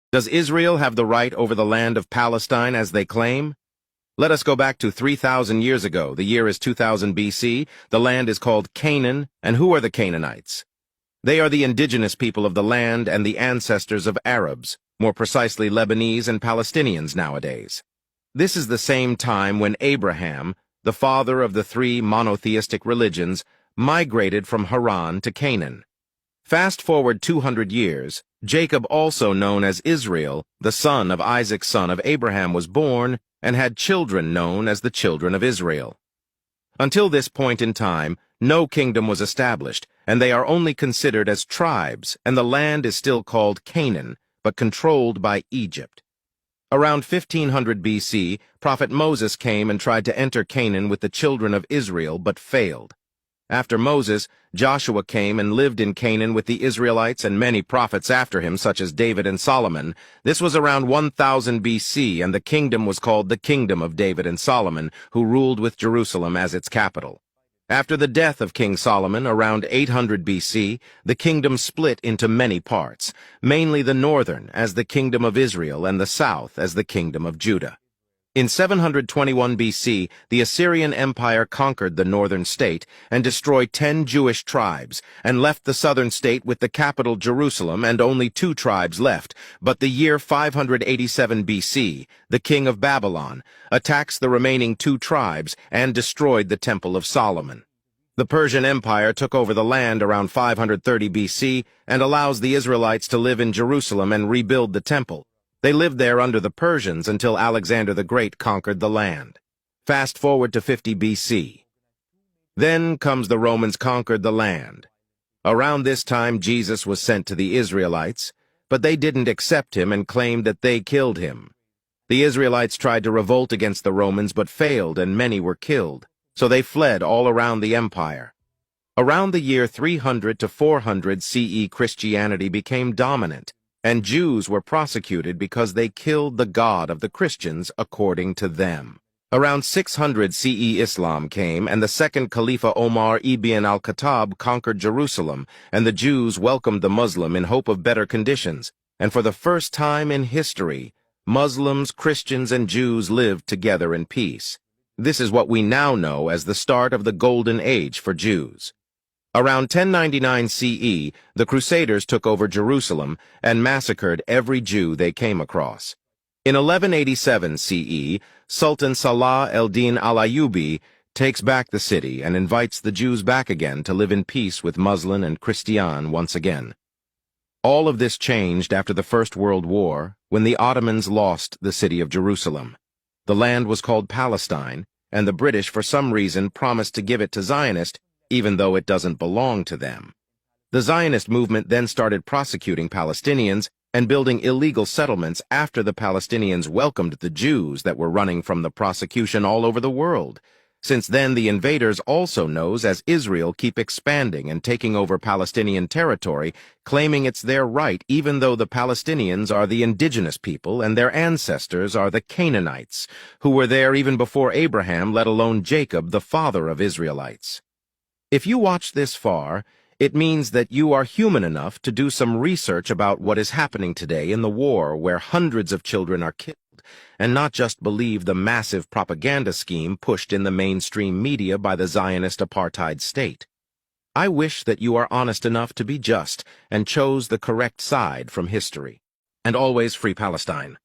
Does Israel have the right over the land of Palestine as they claim? Let us go back to 3,000 years ago. The year is 2000 BC. The land is called Canaan. And who are the Canaanites? They are the indigenous people of the land and the ancestors of Arabs, more precisely Lebanese and Palestinians nowadays. This is the same time when Abraham, the father of the three monotheistic religions, migrated from Haran to Canaan. Fast forward 200 years, Jacob, also known as Israel, the son of Isaac son of Abraham, was born and had children known as the children of Israel. Until this point in time, no kingdom was established, and they are only considered as tribes, and the land is still called Canaan, but controlled by Egypt. Around 1500 BC, Prophet Moses came and tried to enter Canaan with the children of Israel, but failed. After Moses, Joshua came and lived in Canaan with the Israelites and many prophets after him, such as David and Solomon. This was around 1000 BC, and the kingdom was called the Kingdom of David and Solomon, who ruled with Jerusalem as its capital. After the death of King Solomon, around 800 BC, the kingdom split into many parts, mainly the northern as the Kingdom of Israel and the south as the Kingdom of Judah. In 721 BC, the Assyrian Empire conquered the northern state and destroyed 10 Jewish tribes and left the southern state with the capital Jerusalem and only 2 tribes left. But the year 587 BC, the king of Babylon attacks the remaining 2 tribes and destroyed the Temple of Solomon. The Persian Empire took over the land around 530 BC and allows the Israelites to live in Jerusalem and rebuild the temple. They lived there under the Persians until Alexander the Great conquered the land. Fast forward to 50 BC. Then comes the Romans conquered the land. Around this time Jesus was sent to the Israelites, but they didn't accept him and claimed that they killed him. The Israelites tried to revolt against the Romans but failed, and many were killed, so they fled all around the empire. Around the year 300 to 400 CE, Christianity became dominant, and Jews were prosecuted because they killed the God of the Christians according to them. Around 600 CE, Islam came, and the second Caliph Omar ibn al-Khattab conquered Jerusalem, and the Jews welcomed the Muslim in hope of better conditions. And for the first time in history, Muslims, Christians, and Jews lived together in peace. This is what we now know as the start of the Golden Age for Jews. Around 1099 CE, the Crusaders took over Jerusalem and massacred every Jew they came across. In 1187 CE, Sultan Salah el-Din al-Ayyubi takes back the city and invites the Jews back again to live in peace with Muslim and Christian once again. All of this changed after the First World War, when the Ottomans lost the city of Jerusalem. The land was called Palestine, and the British, for some reason, promised to give it to Zionists, even though it doesn't belong to them. The Zionist movement then started prosecuting Palestinians and building illegal settlements after the Palestinians welcomed the Jews that were running from the prosecution all over the world. Since then, the invaders, also known as Israel, keep expanding and taking over Palestinian territory, claiming it's their right, even though the Palestinians are the indigenous people and their ancestors are the Canaanites, who were there even before Abraham, let alone Jacob, the father of Israelites. If you watch this far, it means that you are human enough to do some research about what is happening today in the war where hundreds of children are killed, and not just believe the massive propaganda scheme pushed in the mainstream media by the Zionist apartheid state. I wish that you are honest enough to be just and chose the correct side from history. And always free Palestine.